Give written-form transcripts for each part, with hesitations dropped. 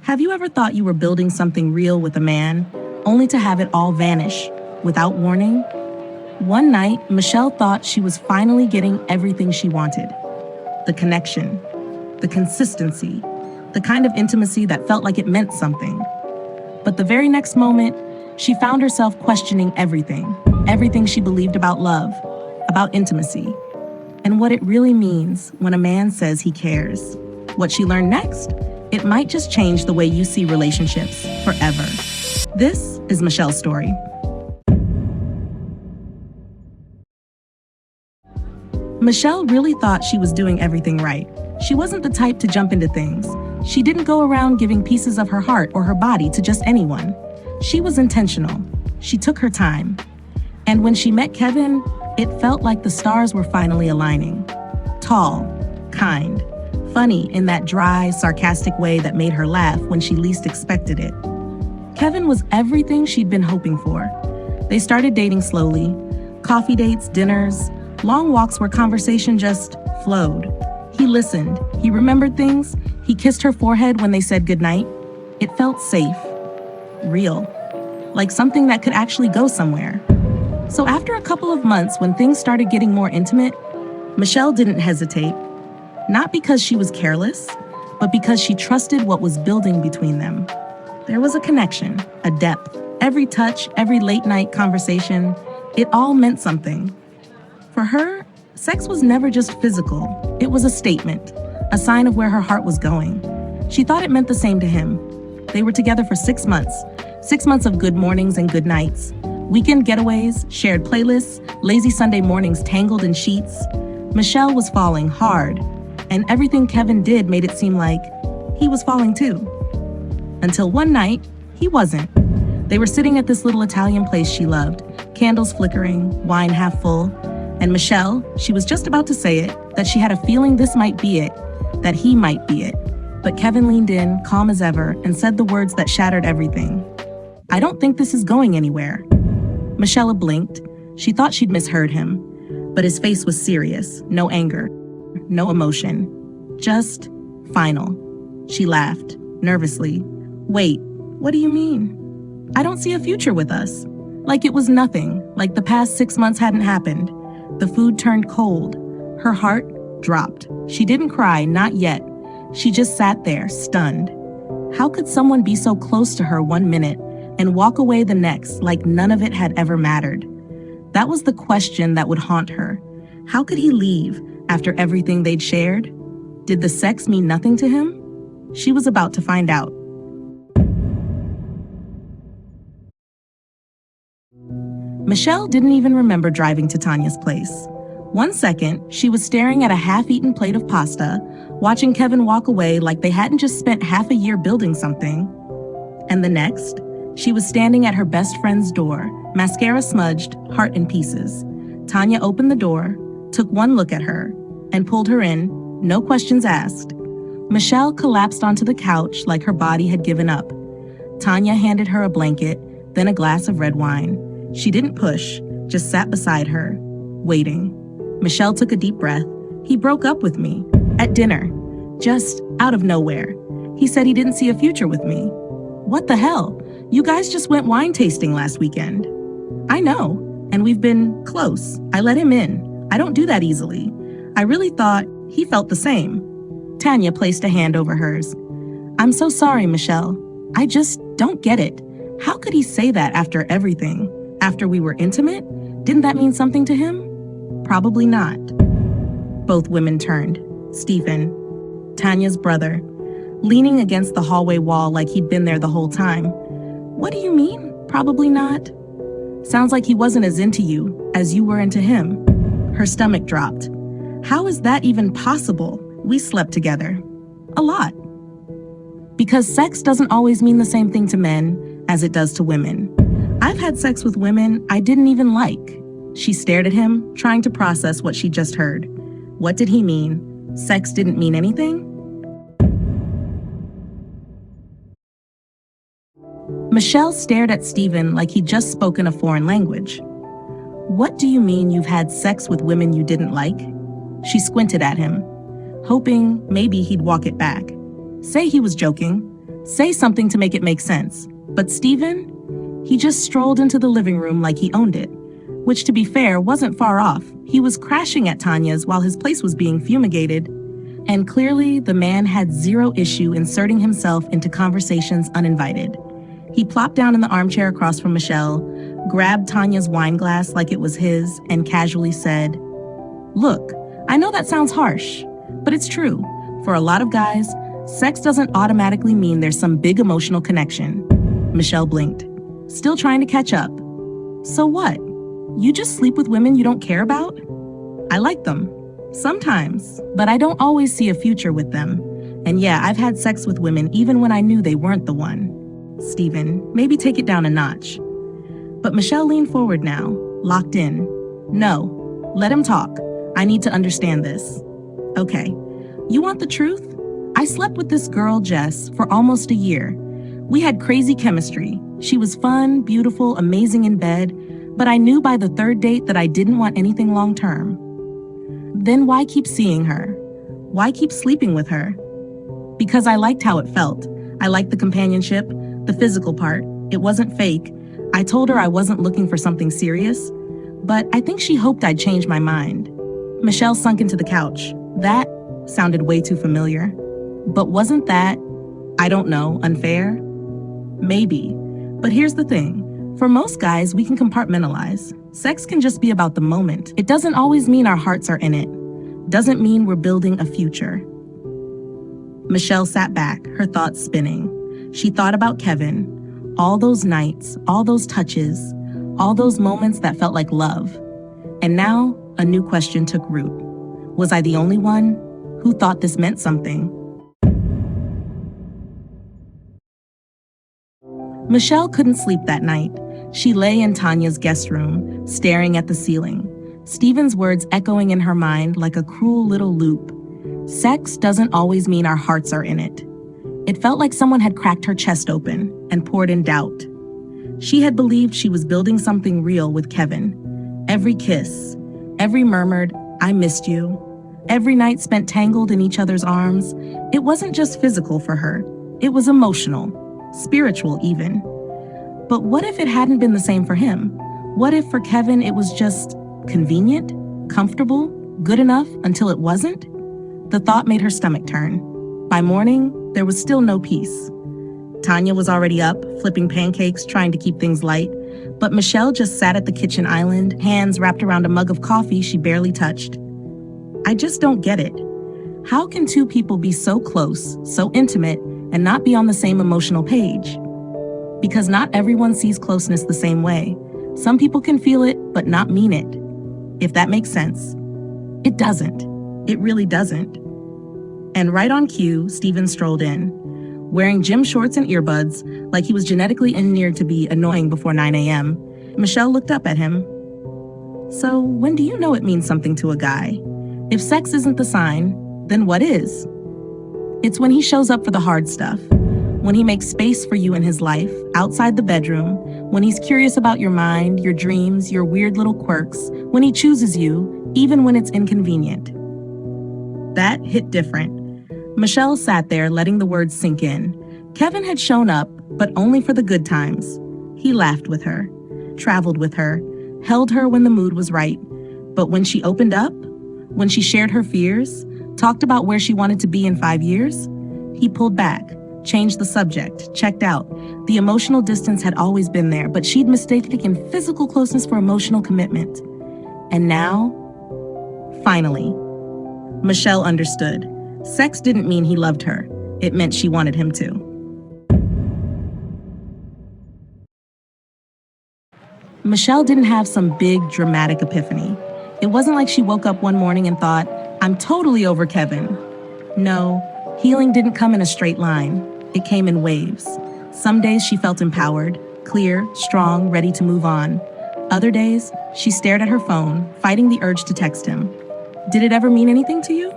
Have you ever thought you were building something real with a man, only to have it all vanish without warning? One night, Michele thought she was finally getting everything she wanted. The connection, the consistency, the kind of intimacy that felt like it meant something. But the very next moment, she found herself questioning everything she believed about love, about intimacy, and what it really means when a man says he cares. What she learned next? It might just change the way you see relationships forever. This is Michele's story. Michele really thought she was doing everything right. She wasn't the type to jump into things. She didn't go around giving pieces of her heart or her body to just anyone. She was intentional. She took her time. And when she met Kevin, it felt like the stars were finally aligning. Tall, kind, funny in that dry, sarcastic way that made her laugh when she least expected it. Kevin was everything she'd been hoping for. They started dating slowly. Coffee dates, dinners, long walks where conversation just flowed. He listened. He remembered things. He kissed her forehead when they said goodnight. It felt safe, real, like something that could actually go somewhere. So after a couple of months, when things started getting more intimate, Michele didn't hesitate. Not because she was careless, but because she trusted what was building between them. There was a connection, a depth. Every touch, every late-night conversation, it all meant something. For her, sex was never just physical. It was a statement, a sign of where her heart was going. She thought it meant the same to him. They were together for 6 months. 6 months of good mornings and good nights. Weekend getaways, shared playlists, lazy Sunday mornings tangled in sheets. Michele was falling hard, and everything Kevin did made it seem like he was falling too. Until one night, he wasn't. They were sitting at this little Italian place she loved, candles flickering, wine half full, and Michele, she was just about to say it, that she had a feeling this might be it, that he might be it. But Kevin leaned in, calm as ever, and said the words that shattered everything. "I don't think this is going anywhere." Michele blinked. She thought she'd misheard him, but his face was serious, no anger, no emotion, just final. She laughed, nervously. "Wait, what do you mean?" "I don't see a future with us." Like it was nothing, like the past 6 months hadn't happened. The food turned cold. Her heart dropped. She didn't cry, not yet. She just sat there, stunned. How could someone be so close to her 1 minute and walk away the next like none of it had ever mattered? That was the question that would haunt her. How could he leave after everything they'd shared? Did the sex mean nothing to him? She was about to find out. Michele didn't even remember driving to Tanya's place. 1 second, she was staring at a half-eaten plate of pasta, watching Kevin walk away like they hadn't just spent half a year building something. And the next, she was standing at her best friend's door, mascara smudged, heart in pieces. Tanya opened the door, took one look at her, and pulled her in, no questions asked. Michele collapsed onto the couch like her body had given up. Tanya handed her a blanket, then a glass of red wine. She didn't push, just sat beside her, waiting. Michele took a deep breath. "He broke up with me at dinner, just out of nowhere. He said he didn't see a future with me." "What the hell? You guys just went wine tasting last weekend." "I know, and we've been close. I let him in. I don't do that easily. I really thought he felt the same." Tanya placed a hand over hers. "I'm so sorry, Michele. I just don't get it. How could he say that after everything? After we were intimate? Didn't that mean something to him?" "Probably not." Both women turned. Stephen, Tanya's brother, leaning against the hallway wall like he'd been there the whole time. "What do you mean, probably not?" "Sounds like he wasn't as into you as you were into him." Her stomach dropped. "How is that even possible? We slept together. A lot." Because sex doesn't always mean the same thing to men as it does to women. I've had sex with women I didn't even like. She stared at him, trying to process what she just heard. What did he mean? Sex didn't mean anything? Michele stared at Stephen like he'd just spoken a foreign language. "What do you mean you've had sex with women you didn't like?" She squinted at him, hoping maybe he'd walk it back. Say he was joking. Say something to make it make sense. But Steven, he just strolled into the living room like he owned it, which to be fair wasn't far off. He was crashing at Tanya's while his place was being fumigated. And clearly, the man had zero issue inserting himself into conversations uninvited. He plopped down in the armchair across from Michele, grabbed Tanya's wine glass like it was his, and casually said, "Look, I know that sounds harsh, but it's true. For a lot of guys, sex doesn't automatically mean there's some big emotional connection." Michele blinked, still trying to catch up. "So what? You just sleep with women you don't care about?" "I like them. Sometimes, but I don't always see a future with them. And yeah, I've had sex with women even when I knew they weren't the one." "Steven, maybe take it down a notch." But Michele leaned forward now, locked in. "No, let him talk. I need to understand this." "Okay, you want the truth? I slept with this girl, Jess, for almost a year. We had crazy chemistry. She was fun, beautiful, amazing in bed, but I knew by the third date that I didn't want anything long-term." "Then why keep seeing her? Why keep sleeping with her?" "Because I liked how it felt. I liked the companionship, the physical part. It wasn't fake. I told her I wasn't looking for something serious, but I think she hoped I'd change my mind." Michele sunk into the couch. That sounded way too familiar. But wasn't that, I don't know, unfair? Maybe. But here's the thing. For most guys, we can compartmentalize. Sex can just be about the moment. It doesn't always mean our hearts are in it. Doesn't mean we're building a future. Michele sat back, her thoughts spinning. She thought about Kevin, all those nights, all those touches, all those moments that felt like love. And now, a new question took root. Was I the only one who thought this meant something? Michele couldn't sleep that night. She lay in Tanya's guest room, staring at the ceiling, Steven's words echoing in her mind like a cruel little loop. Sex doesn't always mean our hearts are in it. It felt like someone had cracked her chest open and poured in doubt. She had believed she was building something real with Kevin. Every kiss, every murmured, "I missed you," every night spent tangled in each other's arms, it wasn't just physical for her. It was emotional, spiritual even. But what if it hadn't been the same for him? What if for Kevin it was just convenient, comfortable, good enough until it wasn't? The thought made her stomach turn. By morning, there was still no peace. Tanya was already up, flipping pancakes, trying to keep things light, but Michele just sat at the kitchen island, hands wrapped around a mug of coffee she barely touched. "I just don't get it. How can two people be so close, so intimate, and not be on the same emotional page?" Because not everyone sees closeness the same way. Some people can feel it, but not mean it. If that makes sense. It doesn't. It really doesn't. And right on cue, Steven strolled in, wearing gym shorts and earbuds, like he was genetically engineered to be annoying before 9 a.m. Michele looked up at him. "So, when do you know it means something to a guy? If sex isn't the sign, then what is?" "It's when he shows up for the hard stuff. When he makes space for you in his life, outside the bedroom, when he's curious about your mind, your dreams, your weird little quirks, when he chooses you, even when it's inconvenient." That hit different. Michele sat there, letting the words sink in. Kevin had shown up, but only for the good times. He laughed with her, traveled with her, held her when the mood was right. But when she opened up, when she shared her fears, talked about where she wanted to be in 5 years, he pulled back, changed the subject, checked out. The emotional distance had always been there, but she'd mistaken physical closeness for emotional commitment. And now, finally, Michele understood. Sex didn't mean he loved her. It meant she wanted him to. Michele didn't have some big, dramatic epiphany. It wasn't like she woke up one morning and thought, "I'm totally over Kevin." No, healing didn't come in a straight line. It came in waves. Some days she felt empowered, clear, strong, ready to move on. Other days, she stared at her phone, fighting the urge to text him. Did it ever mean anything to you?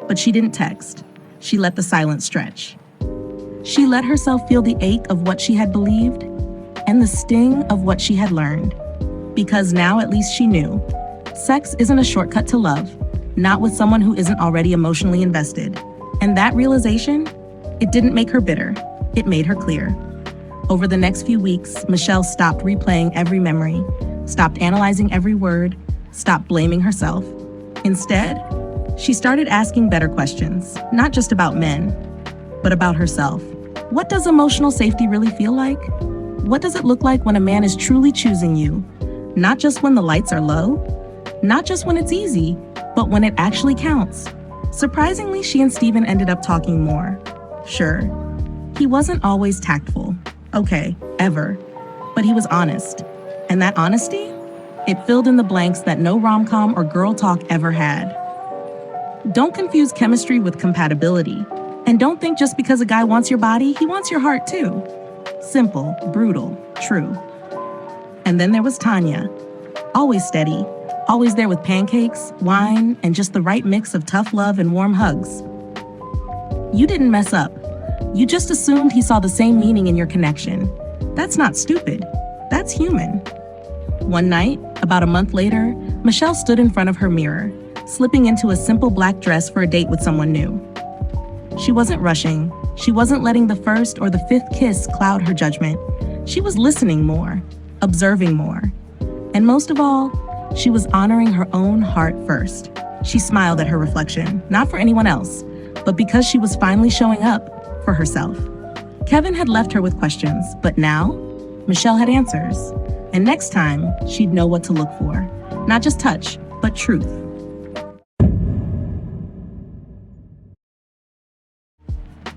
But she didn't text. She let the silence stretch. She let herself feel the ache of what she had believed and the sting of what she had learned. Because now at least she knew. Sex isn't a shortcut to love, not with someone who isn't already emotionally invested. And that realization, it didn't make her bitter. It made her clear. Over the next few weeks, Michele stopped replaying every memory, stopped analyzing every word, stopped blaming herself. Instead, she started asking better questions, not just about men, but about herself. What does emotional safety really feel like? What does it look like when a man is truly choosing you? Not just when the lights are low, not just when it's easy, but when it actually counts. Surprisingly, she and Steven ended up talking more. Sure, he wasn't always tactful. Okay, ever. But he was honest. And that honesty? It filled in the blanks that no rom-com or girl talk ever had. Don't confuse chemistry with compatibility. And don't think just because a guy wants your body, he wants your heart too. Simple, brutal, true. And then there was Tanya. Always steady, always there with pancakes, wine, and just the right mix of tough love and warm hugs. You didn't mess up. You just assumed he saw the same meaning in your connection. That's not stupid. That's human. One night, about a month later, Michele stood in front of her mirror, slipping into a simple black dress for a date with someone new. She wasn't rushing. She wasn't letting the first or the fifth kiss cloud her judgment. She was listening more, observing more. And most of all, she was honoring her own heart first. She smiled at her reflection, not for anyone else, but because she was finally showing up for herself. Kevin had left her with questions, but now, Michele had answers. And next time, she'd know what to look for. Not just touch, but truth.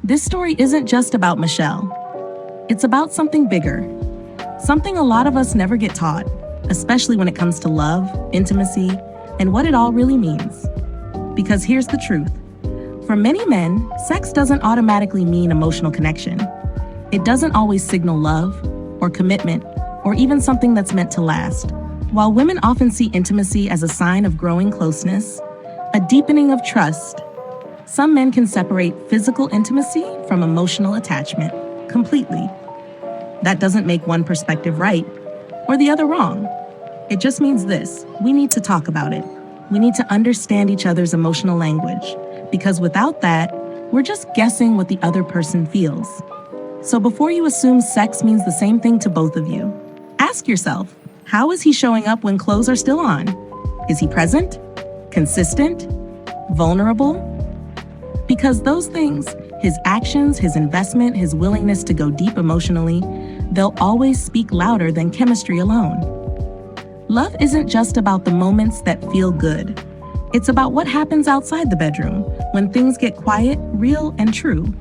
This story isn't just about Michele. It's about something bigger. Something a lot of us never get taught, especially when it comes to love, intimacy, and what it all really means. Because here's the truth. For many men, sex doesn't automatically mean emotional connection. It doesn't always signal love, or commitment, or even something that's meant to last. While women often see intimacy as a sign of growing closeness, a deepening of trust, some men can separate physical intimacy from emotional attachment completely. That doesn't make one perspective right or the other wrong. It just means this: we need to talk about it. We need to understand each other's emotional language, because without that, we're just guessing what the other person feels. So before you assume sex means the same thing to both of you, ask yourself, how is he showing up when clothes are still on? Is he present? Consistent? Vulnerable? Because those things, his actions, his investment, his willingness to go deep emotionally, they'll always speak louder than chemistry alone. Love isn't just about the moments that feel good. It's about what happens outside the bedroom, when things get quiet, real, and true.